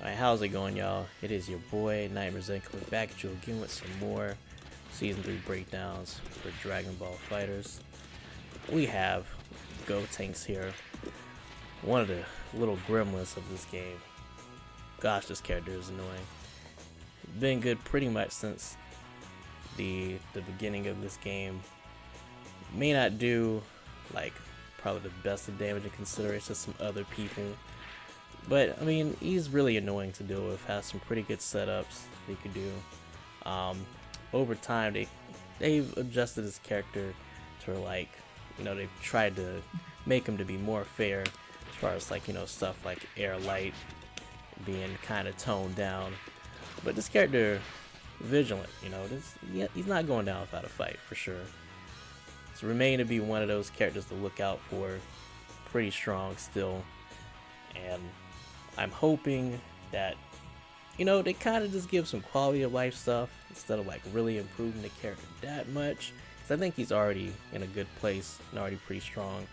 Alright, how's it going, y'all? It is your boy Nightmare Zen coming back at you again with some more Season 3 breakdowns for Dragon Ball FighterZ. We have Gotenks here, one of the little gremlins of this game. Gosh, this character is annoying. Been good pretty much since the beginning of this game. May not do like probably the best of damage in consideration to some other people. But I mean, he's really annoying to deal with. Has some pretty good setups they could do. Over time, they've adjusted his character to like, they've tried to make him to be more fair as far as like stuff like air light being kind of toned down. But this character, vigilant, he's not going down without a fight for sure. So remain to be one of those characters to look out for. Pretty strong still, and I'm hoping that they kind of just give some quality of life stuff instead of like really improving the character that much, because I think he's already in a good place and already pretty strong.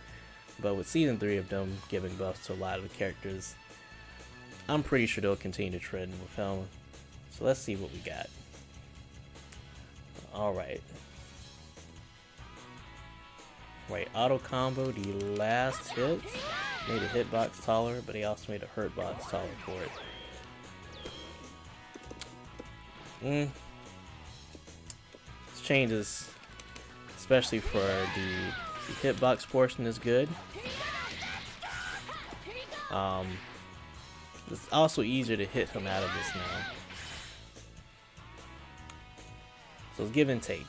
But with season 3 of them giving buffs to a lot of the characters, I'm pretty sure they'll continue to trend with him. So let's see what we got. Alright, auto combo the last hit. Made a hitbox taller, but he also made a hurt box taller for it. This changes, especially for the hitbox portion, is good. It's also easier to hit him out of this now. So it's give and take.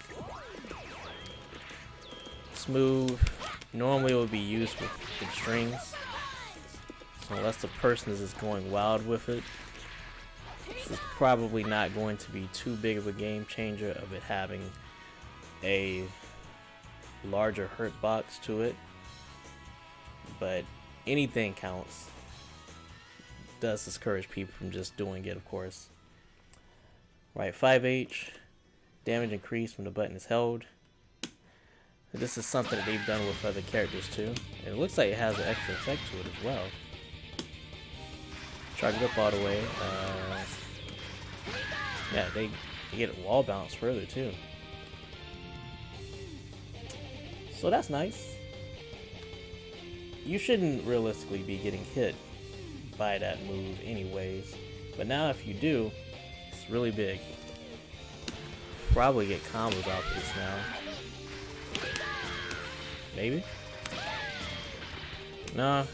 Smooth. Normally it would be used with strings. So unless the person is just going wild with it, this is probably not going to be too big of a game changer of it having a larger hurt box to it. But anything counts. Does discourage people from just doing it, of course. 5H. Damage increased when the button is held. This is something that they've done with other characters too. And it looks like it has an extra effect to it as well. Charge it up all the way. Yeah, they get wall bounce further too. So that's nice. You shouldn't realistically be getting hit by that move anyways. But now if you do, it's really big. Probably get combos out of this now. Maybe? Nah.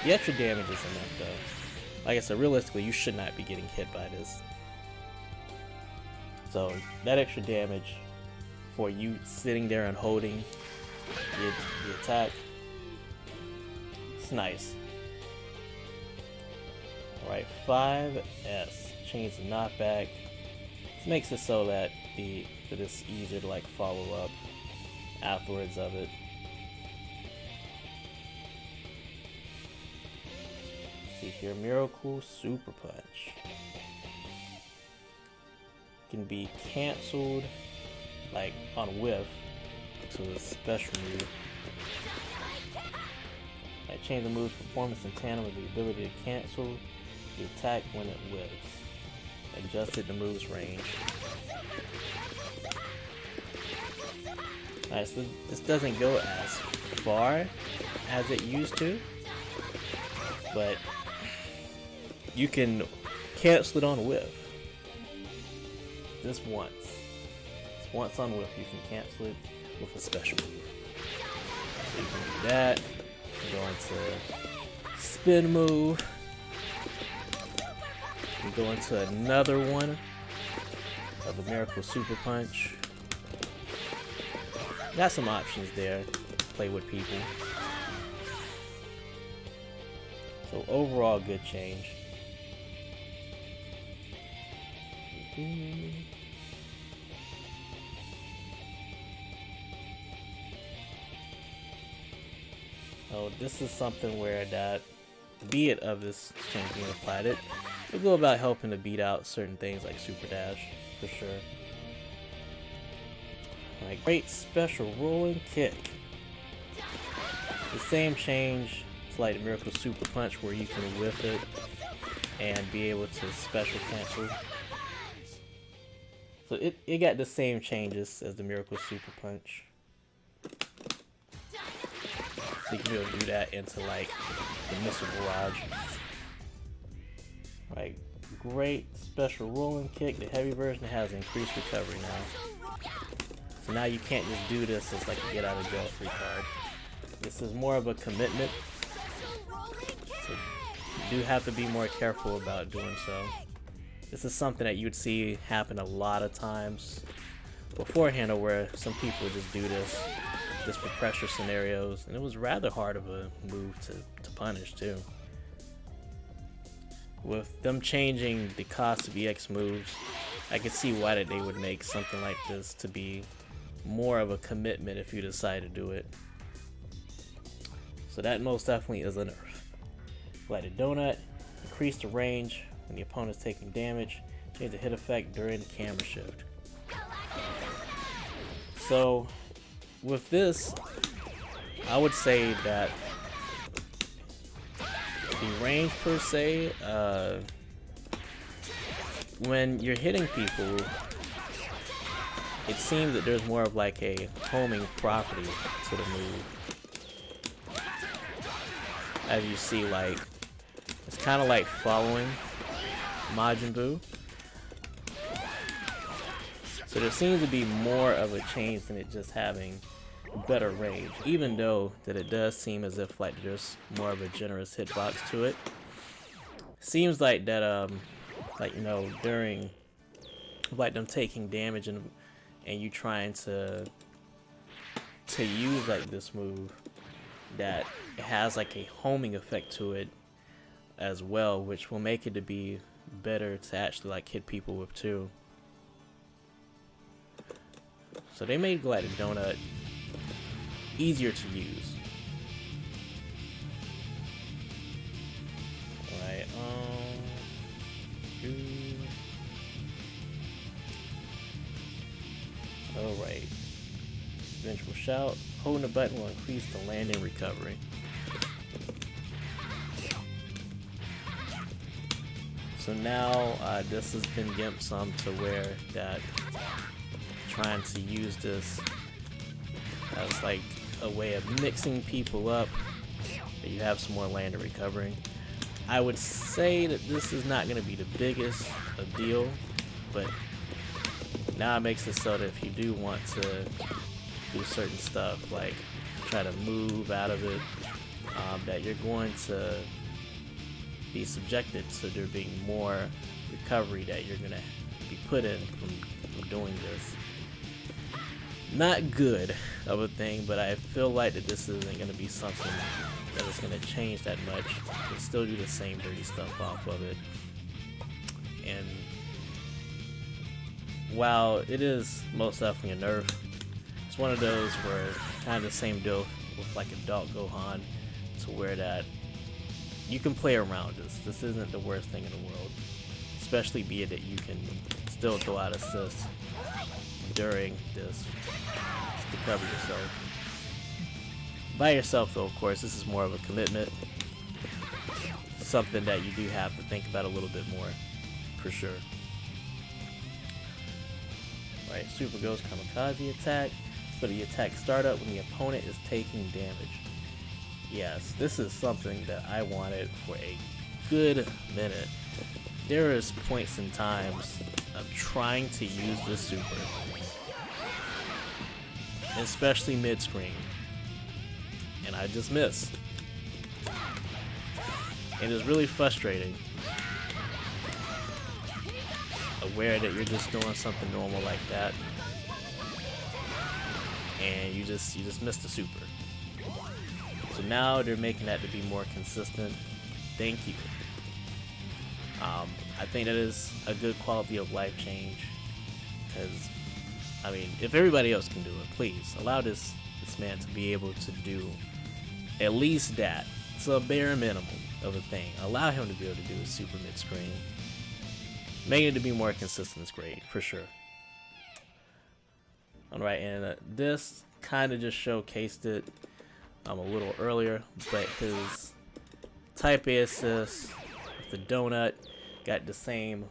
The extra damage is enough though. Like I said, realistically you should not be getting hit by this. So that extra damage for you sitting there and holding the attack, it's nice. Alright, 5S. Change the knockback. This makes it so that it's easier to like follow up afterwards of it. Let's see here, Miracle Super Punch can be cancelled like on whiff to a special move. I change the move's performance in tandem with the ability to cancel the attack when it whiffs. Adjusted the move's range. Alright, so this doesn't go as far as it used to, but you can cancel it on whiff. Just once. Just once on whiff, you can cancel it with a special move. So you can do that. Go into spin move. And go into another one of the Miracle Super Punch. Got some options there to play with people. So overall, good change. Oh, this is something where that be it of this change being applied, it'll go about helping to beat out certain things like Super Dash, for sure. Alright, great special rolling kick. The same change It's like Miracle Super Punch where you can whiff it and be able to special cancel. So it got the same changes as the Miracle Super Punch. So you can be able to do that into like the Missile Barrage. Like, great special rolling kick. The heavy version has increased recovery now. So now you can't just do this as like a get out of jail free card. This is more of a commitment. So you do have to be more careful about doing so. This is something that you'd see happen a lot of times beforehand, where some people would just do this just for pressure scenarios, and it was rather hard of a move to punish too. With them changing the cost of EX moves, I could see why they would make something like this to be more of a commitment if you decide to do it. So that most definitely is a nerf. Galactic Donut, increase the range when the opponent's taking damage, change the hit effect during camera shift. So with this, I would say that the range per se, when you're hitting people, it seems that there's more of like a homing property to the move. As you see, like, it's kind of like following Majin Buu. So there seems to be more of a change than it just having better range, even though that it does seem as if like there's more of a generous hitbox to it. Seems like that like, you know, during like them taking damage and you trying to use like this move, that it has like a homing effect to it as well, which will make it to be better to actually like hit people with too. So they made Galactic Donut easier to use. Alright, alright. Vengeful Shout. Holding the button will increase the landing recovery. So now this has been gimped some to where that trying to use this as like a way of mixing people up, that you have some more landing recovery. I would say that this is not going to be the biggest of deal, but now it makes it so that if you do want to do certain stuff, like try to move out of it, that you're going to be subjected to there being more recovery that you're going to be put in from doing this. Not good of a thing, but I feel like that this isn't going to be something that is going to change that much. You can still do the same dirty stuff off of it. And while it is most definitely a nerf, it's one of those where kind of the same deal with like Adult Gohan, to where that you can play around this. This isn't the worst thing in the world, especially be it that you can still throw out assists during this to cover yourself. By yourself though, of course, this is more of a commitment. Something that you do have to think about a little bit more, for sure. Right, Super Ghost Kamikaze attack. For the attack startup when the opponent is taking damage. Yes, this is something that I wanted for a good minute. There is points and times of trying to use this super, especially mid-screen, and I just miss. It is really frustrating, aware that you're just doing something normal like that, and you just miss the super. So now they're making that to be more consistent. Thank you. I think that is a good quality of life change, because I mean, if everybody else can do it, please allow this man to be able to do at least that. It's a bare minimum of a thing. Allow him to be able to do a super mid-screen. Making it to be more consistent is great, for sure. Alright, and this kind of just showcased it a little earlier, but his type A assist with the donut got the same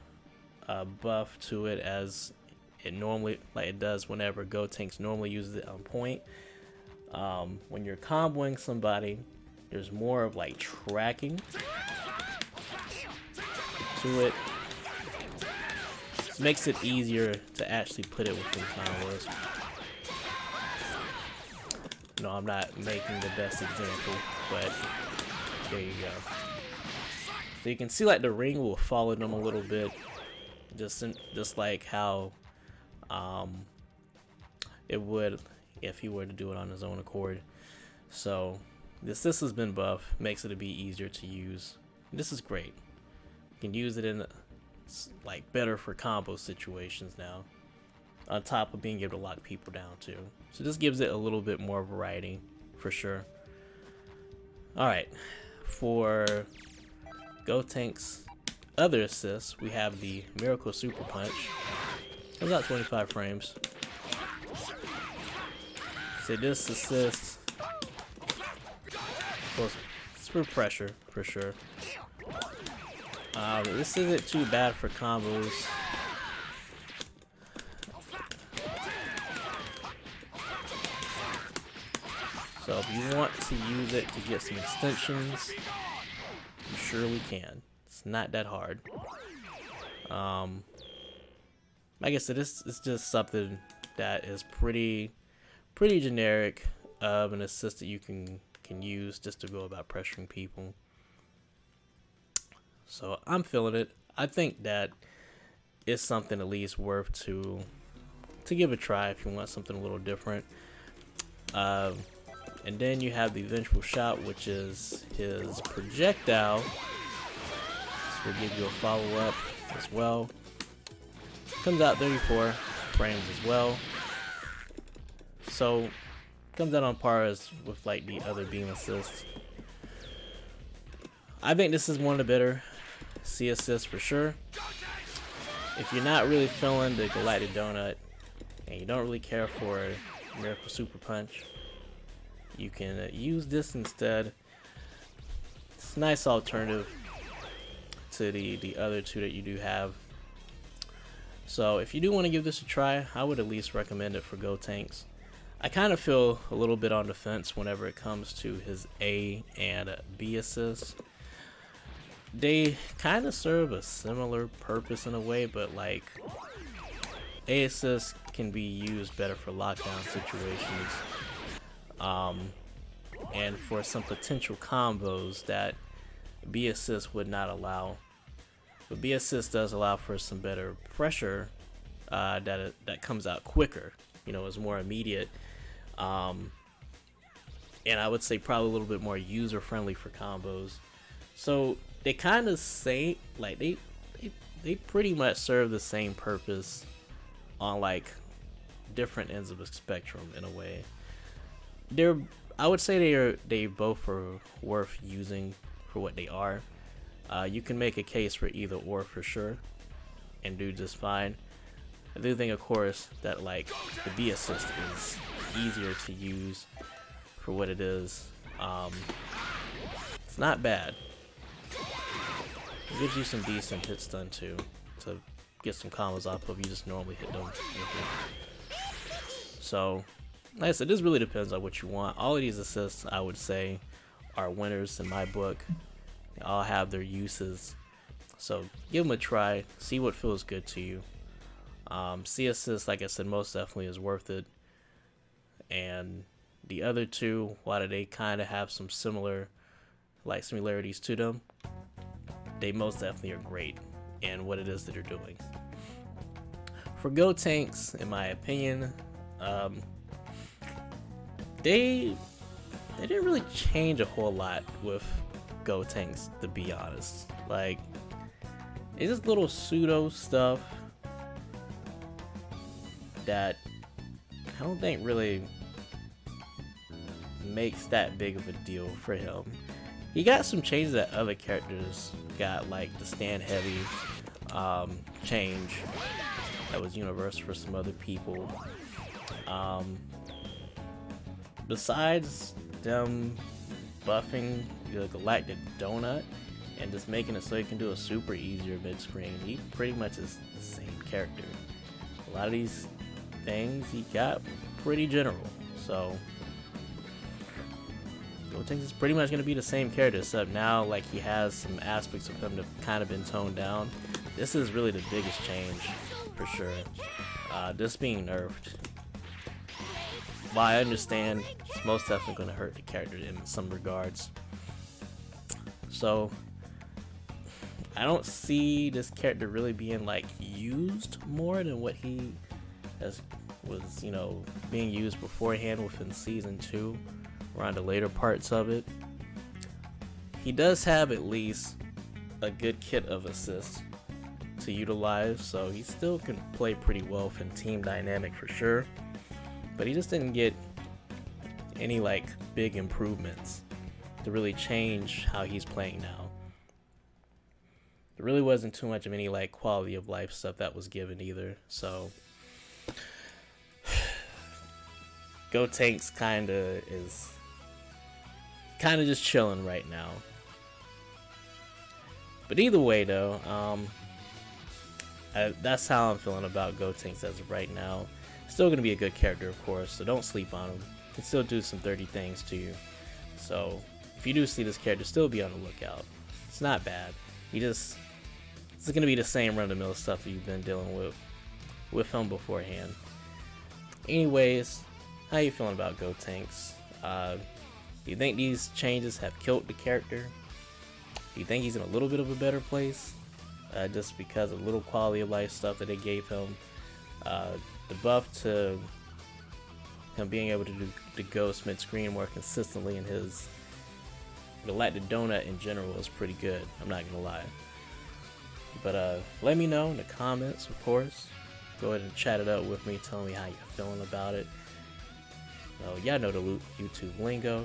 buff to it as it normally it does whenever Gotenks normally uses it on point. When you're comboing somebody, there's more of like tracking to it. This makes it easier to actually put it within combos. No, I'm not making the best example, but there you go. So you can see like the ring will follow them a little bit, just like how it would if he were to do it on his own accord. So this has been buffed, makes it a bit easier to use. This is great. You can use it in like better for combo situations now, on top of being able to lock people down too. So this gives it a little bit more variety for sure. Alright, for Gotenks' other assists, we have the Miracle Super Punch. Comes out 25 frames. So this assist, well, it's for pressure for sure. This isn't too bad for combos. So if you want to use it to get some extensions, you surely can. It's not that hard. Like I said, this is just something that is pretty generic of an assist that you can use just to go about pressuring people. So I'm feeling it. I think that it's something at least worth to give a try if you want something a little different. And then you have the Vengeful Shot, which is his projectile. This will give you a follow-up as well. Comes out 34 frames as well. So comes out on par as with like the other beam assists. I think this is one of the better C assists for sure. If you're not really feeling the Galactic Donut and you don't really care for Miracle Super Punch, you can use this instead. It's a nice alternative to the other two that you do have. So if you do want to give this a try, I would at least recommend it for Gotenks. I kind of feel a little bit on the fence whenever it comes to his A and B assists. They kind of serve a similar purpose in a way, but like A assists can be used better for lockdown situations, and for some potential combos that B assist would not allow. But B assist does allow for some better pressure that comes out quicker. You know, is more immediate, and I would say probably a little bit more user friendly for combos. So they kind of say like they pretty much serve the same purpose on like different ends of the spectrum in a way. I would say they both are worth using for what they are. You can make a case for either or for sure and do just fine. I do think, of course, that like the B assist is easier to use for what it is. It's not bad. It gives you some decent hit stun too, to get some combos off of you just normally hit them with it. So, like I said, this really depends on what you want. All of these assists, I would say, are winners in my book. They all have their uses. So give them a try, see what feels good to you. C assist, like I said, most definitely is worth it. And the other two, while they kind of have some similarities to them, they most definitely are great in what it is that they're doing. For Gotenks, in my opinion, they didn't really change a whole lot with Gotenks, to be honest. Like, it's just little pseudo stuff that I don't think really makes that big of a deal for him. He got some changes that other characters got, like the stand heavy change that was universal for some other people. Besides them buffing the Galactic Donut and just making it so he can do a super easier mid-screen. He pretty much is the same character. A lot of these things he got pretty general, so Gotenks is pretty much going to be the same character, except now like he has some aspects of him that kind of been toned down. This is really the biggest change for sure. This being nerfed, while I understand, it's most definitely going to hurt the character in some regards. So I don't see this character really being like used more than what he was, you know, being used beforehand within season 2, around the later parts of it. He does have at least a good kit of assists to utilize, so he still can play pretty well within team dynamic for sure, but he just didn't get any like big improvements to really change how he's playing now. There really wasn't too much of any like quality of life stuff that was given either, so Gotenks kinda just chilling right now. But either way though, that's how I'm feeling about Gotenks as of right now. Still gonna be a good character, of course, so don't sleep on him. Can still do some dirty things to you. So if you do see this character, still be on the lookout. It's not bad. It's gonna be the same run-of-the-mill stuff that you've been dealing with him beforehand. Anyways, how you feeling about Gotenks? Do you think these changes have killed the character? Do you think he's in a little bit of a better place? Just because of little quality of life stuff that they gave him. The buff to him being able to do the ghost mid-screen more consistently in his Galactic Donut in general is pretty good, I'm not gonna lie. But let me know in the comments, of course. Go ahead and chat it up with me, tell me how you're feeling about it. Y'all know the YouTube lingo.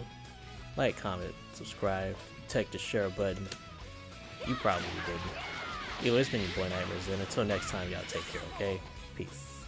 Like, comment, subscribe, check the share button. You probably didn't. It's been your boy Nightmares, and until next time, y'all take care, okay? Peace.